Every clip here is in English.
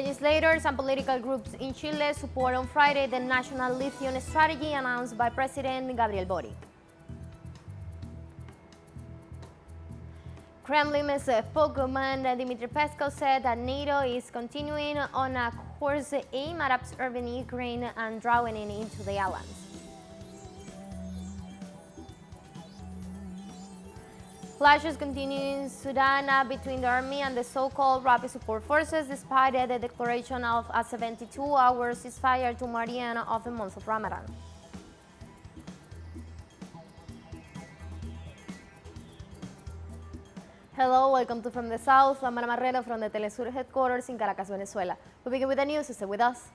Legislators and political groups in Chile support on Friday the national lithium strategy announced by President Gabriel Boric. Kremlin's spokesperson Dmitry Peskov said that NATO is continuing on a course aimed at absorbing Ukraine and drawing it into the alliance. Clashes continue in Sudan between the army and the so-called rapid support forces despite the declaration of a 72-hour ceasefire tomorrow the end of the month of Ramadan. Hello, welcome to From the South. I'm Ana Marrero from the teleSUR headquarters in Caracas, Venezuela. We begin with the news, so stay with us.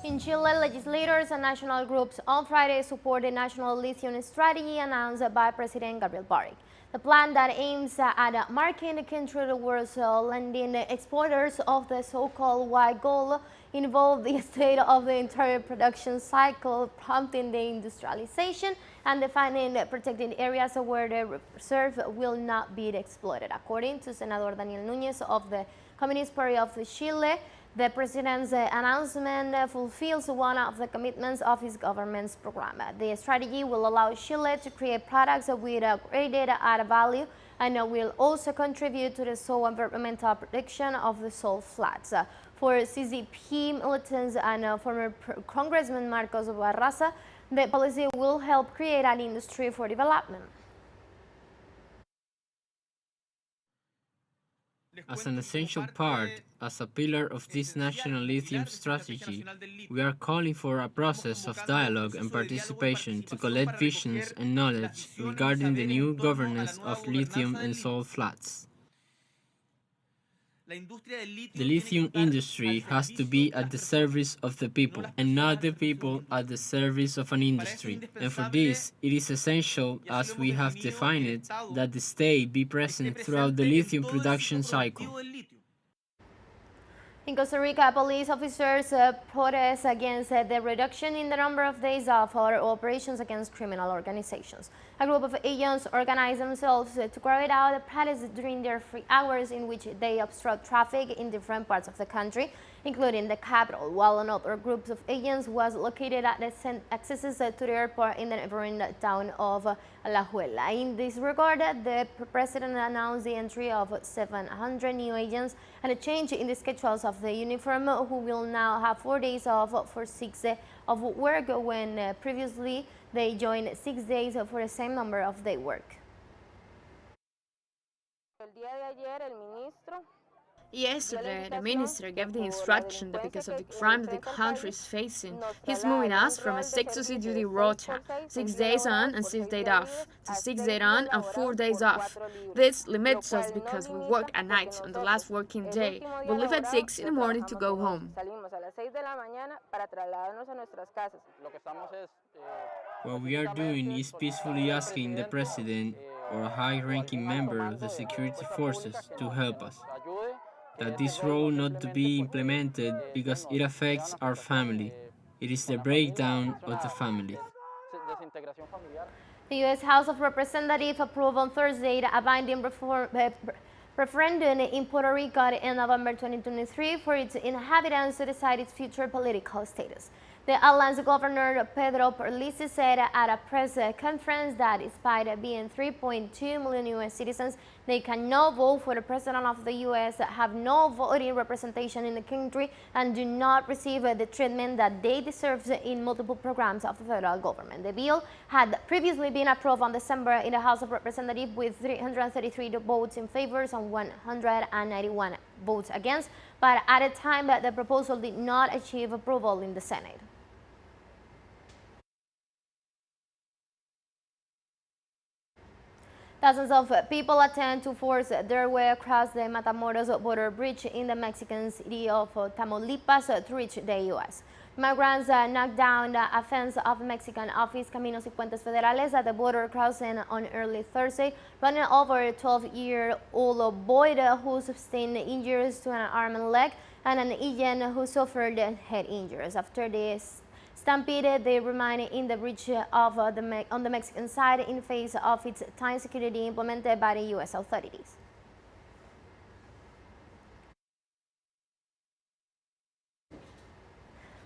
In Chile, legislators and national groups on Friday support the national lithium strategy announced by President Gabriel Boric. The plan that aims at marking the country towards leading exporters of the so-called white gold involved the state of the entire production cycle, prompting the industrialization and defining protected areas where the reserve will not be exploited. According to Senator Daniel Núñez of the Communist Party of Chile, the president's announcement fulfills one of the commitments of his government's program. The strategy will allow Chile to create products with a greater added value and will also contribute to the soil environmental protection of the salt flats. For CCP militants and former Congressman Marcos Barraza, the policy will help create an industry for development. As an essential part, as a pillar of this national lithium strategy, we are calling for a process of dialogue and participation to collect visions and knowledge regarding the new governance of lithium and salt flats. The lithium industry has to be at the service of the people, and not the people at the service of an industry. And for this, it is essential, as we have defined it, that the state be present throughout the lithium production cycle. In Costa Rica, police officers protest against the reduction in the number of days off for operations against criminal organizations. A group of agents organize themselves to carry out the practice during their free hours in which they obstruct traffic in different parts of the country, including the capital, while another group of agents was located at the accesses to the airport in the neighboring town of Alajuela. In this regard, the president announced the entry of 700 new agents and a change in the schedules of the uniform, who will now have 4 days off for 6 of work when previously they joined 6 days for the same number of day work. Yesterday, the minister gave the instruction that because of the crime that the country is facing, he's moving us from a 6-to-6 duty rota, 6 days on and 6 days off, to 6 days on and 4 days off. This limits us because we work at night on the last working day. We leave at 6 in the morning to go home. What we are doing is peacefully asking the president or a high-ranking member of the security forces to help us. That this role not to be implemented because it affects our family. It is the breakdown of the family. The U.S. House of Representatives approved on Thursday a binding referendum in Puerto Rico in November 2023 for its inhabitants to decide its future political status. The island's governor, Pedro Perlice, said at a press conference that despite being 3.2 million U.S. citizens, they cannot vote for the president of the U.S., have no voting representation in the country, and do not receive the treatment that they deserve in multiple programs of the federal government. The bill had previously been approved on December in the House of Representatives with 333 votes in favor and 191 votes against, but at a time that the proposal did not achieve approval in the Senate. Thousands of people attempt to force their way across the Matamoros border bridge in the Mexican city of Tamaulipas to reach the U.S. Migrants knocked down a fence of Mexican office Caminos y Puentes Federales at the border crossing on early Thursday, running over a 12-year-old boy who sustained injuries to an arm and leg and an agent who suffered head injuries. After this stampede, they remain in the reach of on the Mexican side in face of its tight security implemented by the U.S. authorities.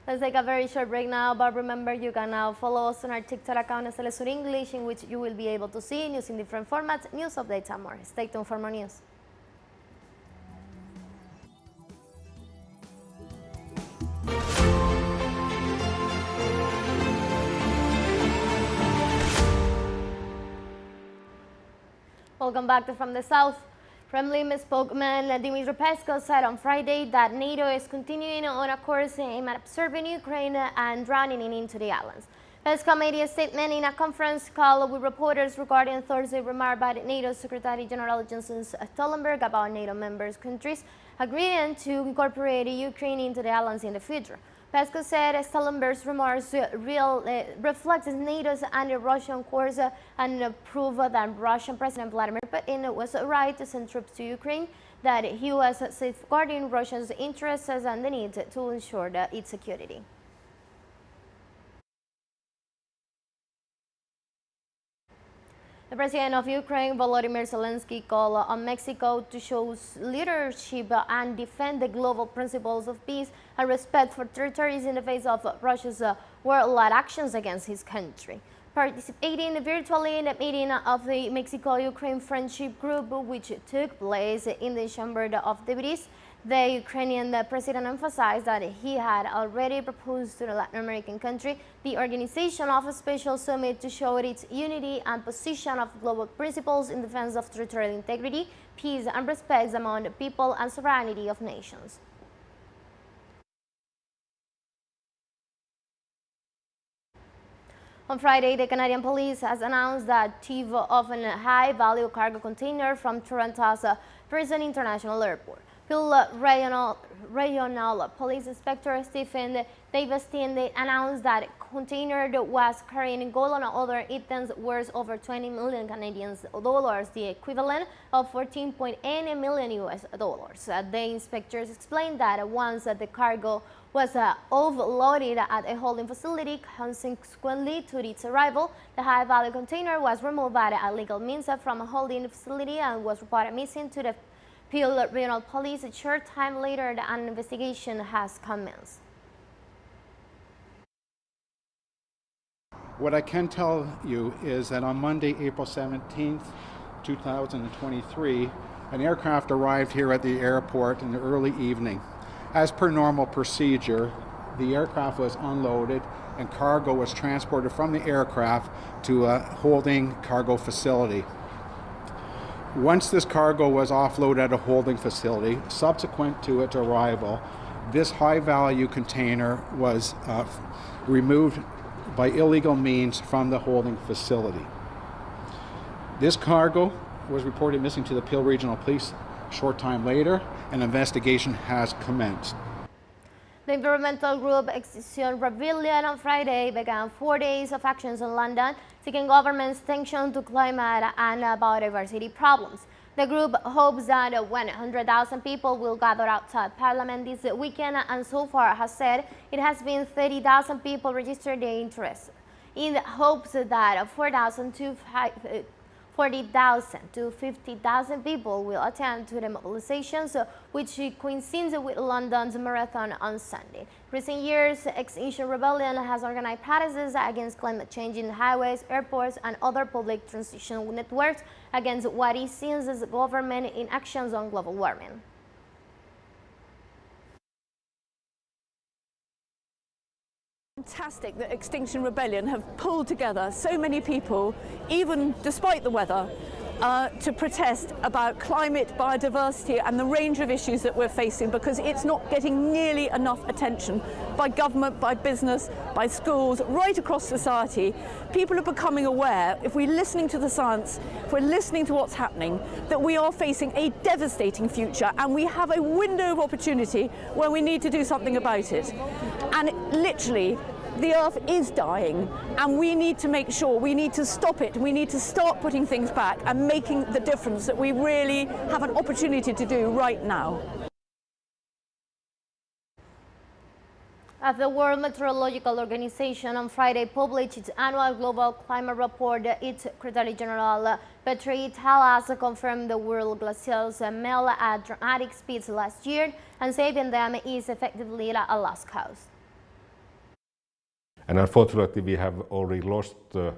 Let's take a very short break now, but remember you can now follow us on our TikTok account as teleSUR English, in which you will be able to see news in different formats, news updates and more. Stay tuned for more news. Welcome back to From the South. Kremlin spokesman Dmitry Peskov said on Friday that NATO is continuing on a course aimed at absorbing Ukraine and drowning it into the islands. Peskov made a statement in a conference call with reporters regarding Thursday remark by NATO Secretary General Jens Stoltenberg about NATO members countries agreeing to incorporate Ukraine into the islands in the future. Peskov said Stoltenberg's remarks reflects NATO's anti-Russian course and prove that Russian President Vladimir Putin was right to send troops to Ukraine, that he was safeguarding Russia's interests and the need to ensure its security. The president of Ukraine, Volodymyr Zelensky, called on Mexico to show leadership and defend the global principles of peace and respect for territories in the face of Russia's worldwide actions against his country. Participating virtually in a meeting of the Mexico-Ukraine Friendship Group, which took place in the Chamber of Deputies, the Ukrainian president emphasized that he had already proposed to the Latin American country the organization of a special summit to show its unity and position of global principles in defense of territorial integrity, peace, and respect among the people and sovereignty of nations. On Friday, the Canadian police has announced that thief of a high-value cargo container from Toronto's Pearson International Airport. Regional Police Inspector Stephen Davestine announced that container was carrying gold and other items worth over 20 million Canadian dollars, the equivalent of 14.8 million US dollars. The inspectors explained that once the cargo was offloaded at a holding facility, consequently to its arrival, the high-value container was removed by illegal means from a holding facility and was reported missing to the Peel Regional Police. A short time later, an investigation has commenced. What I can tell you is that on Monday, April 17th, 2023, an aircraft arrived here at the airport in the early evening. As per normal procedure, the aircraft was unloaded and cargo was transported from the aircraft to a holding cargo facility. Once this cargo was offloaded at a holding facility, subsequent to its arrival, this high-value container was removed by illegal means from the holding facility. This cargo was reported missing to the Peel Regional Police. A short time later, an investigation has commenced. The environmental group Extinction Rebellion on Friday began 4 days of actions in London seeking government's attention to climate and biodiversity problems. The group hopes that 100,000 people will gather outside Parliament this weekend, and so far has said it has been 30,000 people registered their interest, in hopes that 40,000 to 50,000 people will attend to the mobilizations, which coincides with London's marathon on Sunday. Recent years, Extinction Rebellion has organized protests against climate change in highways, airports, and other public transition networks against what it sees as government inactions on global warming. Fantastic that Extinction Rebellion have pulled together so many people, even despite the weather, to protest about climate, biodiversity and the range of issues that we're facing, because it's not getting nearly enough attention by government, by business, by schools, right across society. People are becoming aware, if we're listening to the science, if we're listening to what's happening, that we are facing a devastating future and we have a window of opportunity where we need to do something about it. And literally, the earth is dying and we need to make sure, we need to stop it, we need to start putting things back and making the difference that we really have an opportunity to do right now. As the World Meteorological Organization on Friday published its annual global climate report, its Secretary General Dmitry Peskov confirmed the world glaciers melt at dramatic speeds last year, and saving them is effectively a lost cause. And unfortunately, we have already lost the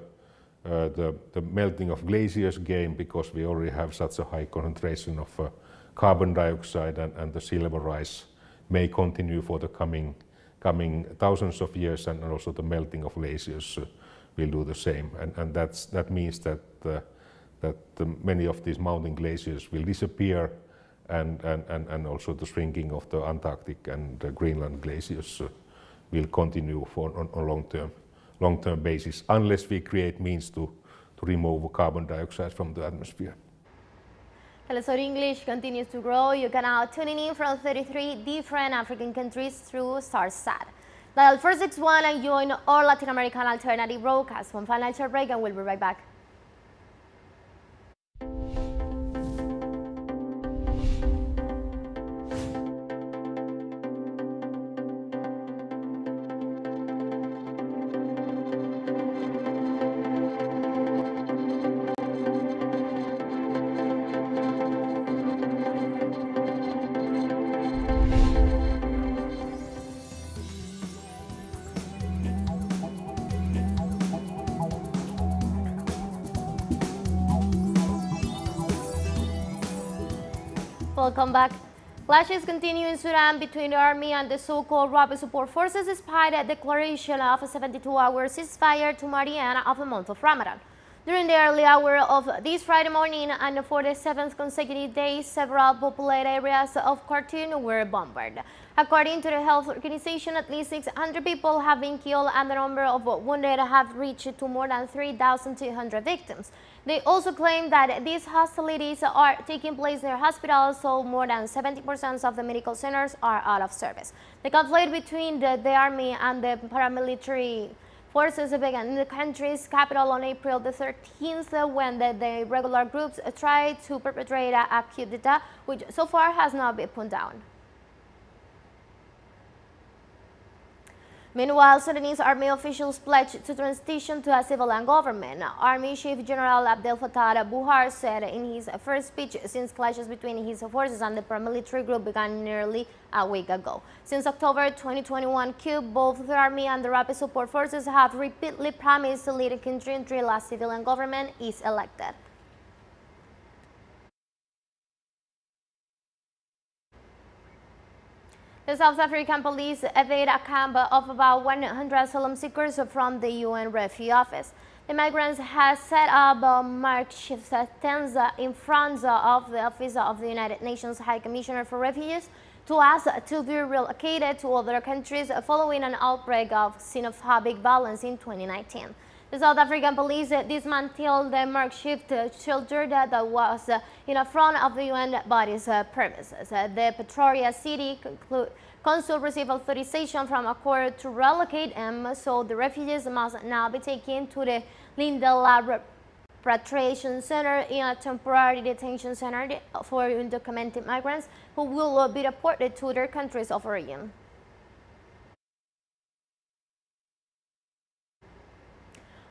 melting of glaciers game, because we already have such a high concentration of carbon dioxide, and the sea level rise may continue for the coming thousands of years, and also the melting of glaciers will do the same. And that means that many of these mountain glaciers will disappear, and also the shrinking of the Antarctic and the Greenland glaciers will continue on a long-term basis, unless we create means to remove carbon dioxide from the atmosphere. teleSUR English continues to grow. You can now tune in from 33 different African countries through StarSat. Dial 461 and join our Latin American alternative broadcast. One final short break and we'll be right back. Welcome back. Clashes continue in Sudan between the army and the so-called rapid support forces, despite a declaration of a 72-hour ceasefire to the end of the month of Ramadan. During the early hour of this Friday morning and for the seventh consecutive day, several populated areas of Khartoum were bombarded. According to the health organization, at least 600 people have been killed and the number of wounded have reached to more than 3,200 victims. They also claim that these hostilities are taking place near hospitals, so more than 70% of the medical centers are out of service. The conflict between the army and the paramilitary forces began in the country's capital on April the 13th, when the regular groups tried to perpetrate a coup d'etat, which so far has not been put down. Meanwhile, Sudanese army officials pledged to transition to a civilian government. Army Chief General Abdel Fattah al-Burhan said in his first speech since clashes between his forces and the paramilitary group began nearly a week ago. Since October 2021 coup, both the army and the rapid support forces have repeatedly promised to lead the country until a civilian government is elected. The South African police evaded a camp of about 100 asylum seekers from the UN Refugee Office. The migrants had set up makeshift tents in front of the office of the United Nations High Commissioner for Refugees to ask to be relocated to other countries following an outbreak of xenophobic violence in 2019. The South African police dismantled the makeshift shelter that was in front of the UN body's premises. The Pretoria City Council received authorization from a court to relocate them, so the refugees must now be taken to the Lindela Repatriation Center, in a temporary detention center for undocumented migrants who will be deported to their countries of origin.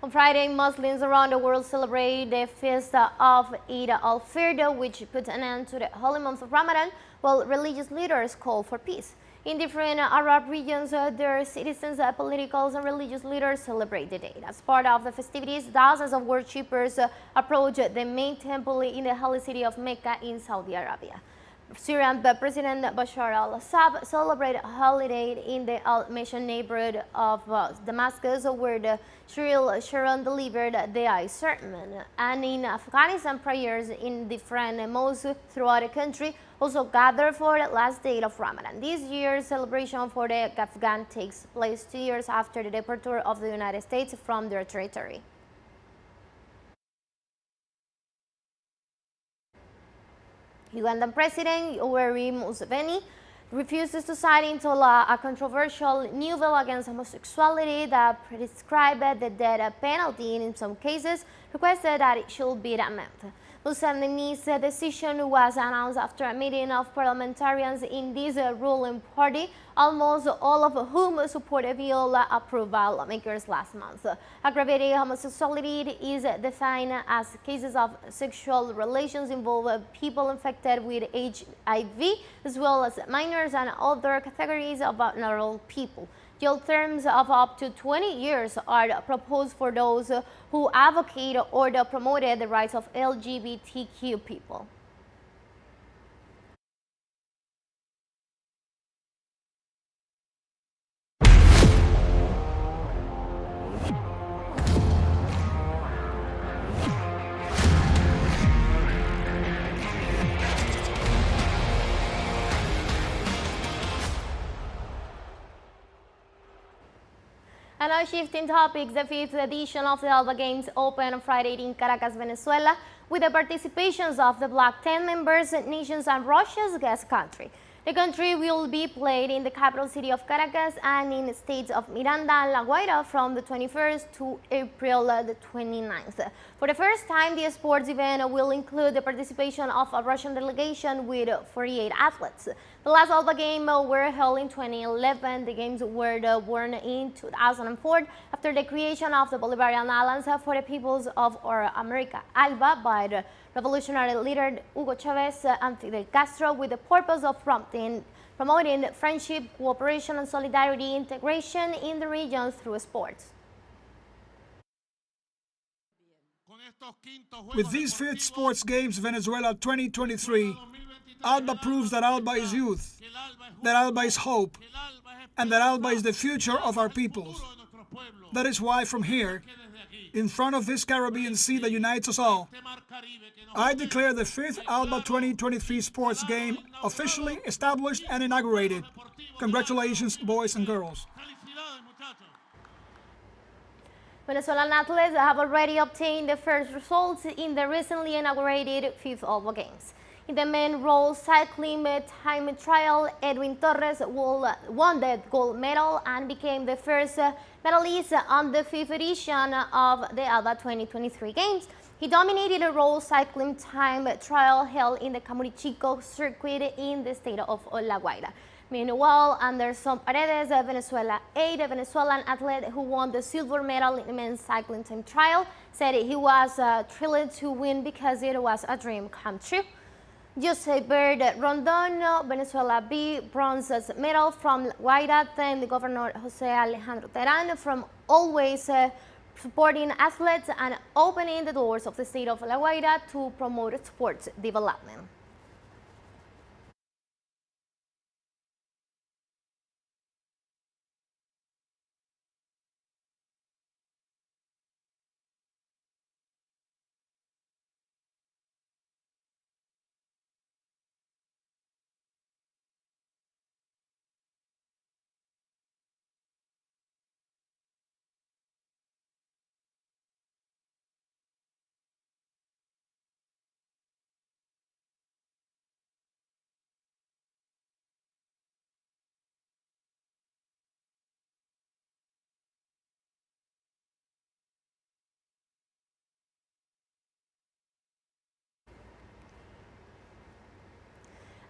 On Friday, Muslims around the world celebrate the feast of Eid al-Fitr, which puts an end to the holy month of Ramadan, while religious leaders call for peace. In different Arab regions, their citizens, political and religious leaders celebrate the day. As part of the festivities, thousands of worshippers approach the main temple in the holy city of Mecca in Saudi Arabia. Syrian President Bashar al-Assad celebrated a holiday in the Al-Mission neighborhood of Damascus, where the Sharon delivered the Eid sermon. And in Afghanistan, prayers in different mosques throughout the country also gathered for the last day of Ramadan. This year's celebration for the Afghan takes place 2 years after the departure of the United States from their territory. Ugandan President Yoweri Museveni refuses to sign into law a controversial new bill against homosexuality that prescribes the death penalty in some cases, requested that it should be amended. Museveni's decision was announced after a meeting of parliamentarians in this ruling party, almost all of whom supported bill approved by lawmakers last month. Aggravated homosexuality is defined as cases of sexual relations involving people infected with HIV, as well as minors and other categories of vulnerable people. Jail terms of up to 20 years are proposed for those who advocate or promote the rights of LGBTQ people. And now shifting topics, the 5th edition of the ALBA Games opened on Friday in Caracas, Venezuela, with the participations of the Bloc 10 members, nations, and Russia's guest country. The country will be played in the capital city of Caracas and in the states of Miranda and La Guaira from the 21st to April the 29th. For the first time, the sports event will include the participation of a Russian delegation with 48 athletes. The last ALBA Games were held in 2011. The Games were born in 2004 after the creation of the Bolivarian Alliance for the Peoples of America, ALBA, by the revolutionary leader Hugo Chavez and Fidel Castro, with the purpose of promoting friendship, cooperation, and solidarity integration in the region through sports. With these 5th Sports Games Venezuela 2023, ALBA proves that ALBA is youth, that ALBA is hope, and that ALBA is the future of our peoples. That is why from here, in front of this Caribbean sea that unites us all, I declare the 5th ALBA 2023 Sports Game officially established and inaugurated. Congratulations, boys and girls. Venezuelan athletes have already obtained the first results in the recently inaugurated 5th ALBA Games. In the men roll cycling time trial, Edwin Torres won the gold medal and became the first medalist on the 5th edition of the ALBA 2023 Games. He dominated a roll cycling time trial held in the Camurichico circuit in the state of La Guaira. Meanwhile, Anderson Paredes, Venezuela A, the Venezuelan athlete who won the silver medal in the men's cycling time trial, said he was thrilled to win because it was a dream come true. Jose Bird Rondon, Venezuela B, bronze medal from Guaira, then the governor Jose Alejandro Terán from always supporting athletes and opening the doors of the state of La Guaira to promote sports development.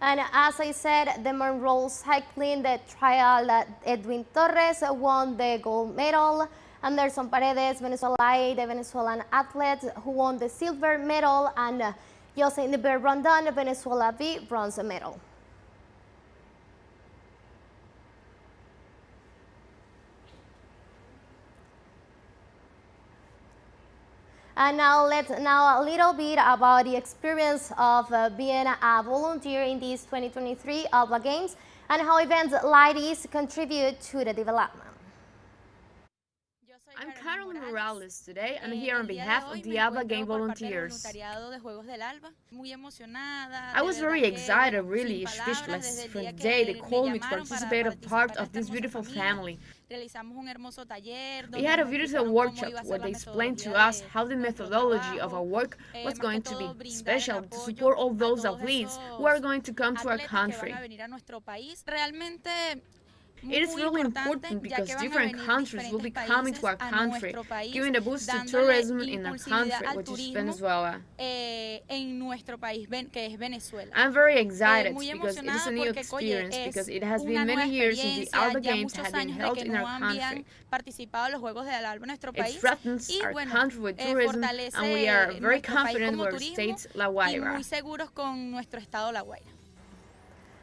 And as I said, the men roll cycling, the trial, Edwin Torres won the gold medal. Anderson Paredes, Venezuela A, the Venezuelan athlete who won the silver medal, and Jose Rondon, Venezuela B, bronze medal. And now let's know a little bit about the experience of being a volunteer in these 2023 ALBA Games and how events like these contribute to the development. I'm Carolyn Morales today. I'm here on behalf of the ALBA Game volunteers. I was very excited, really speechless, from the day they called me to participate as part of this beautiful family. We had a beautiful workshop where they explained to us how the methodology of our work was going to be special to support all those athletes who are going to come to our country. It is really important because different countries will be coming to our country, giving a boost to tourism in our country, which is Venezuela. I'm very excited because it is a new experience, because it has been many years since the ALBA Games had been held in our country. It threatens our country with tourism, and we are very confident with our state, La Guaira.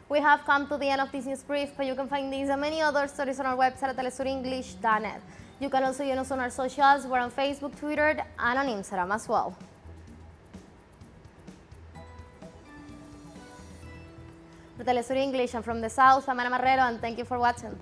We have come to the end of this news brief, but you can find these and many other stories on our website at telesurenglish.net. You can also join us on our socials. We're on Facebook, Twitter, and on Instagram as well. For Telesur English, I'm from the South, I'm Ana Marrero, and thank you for watching.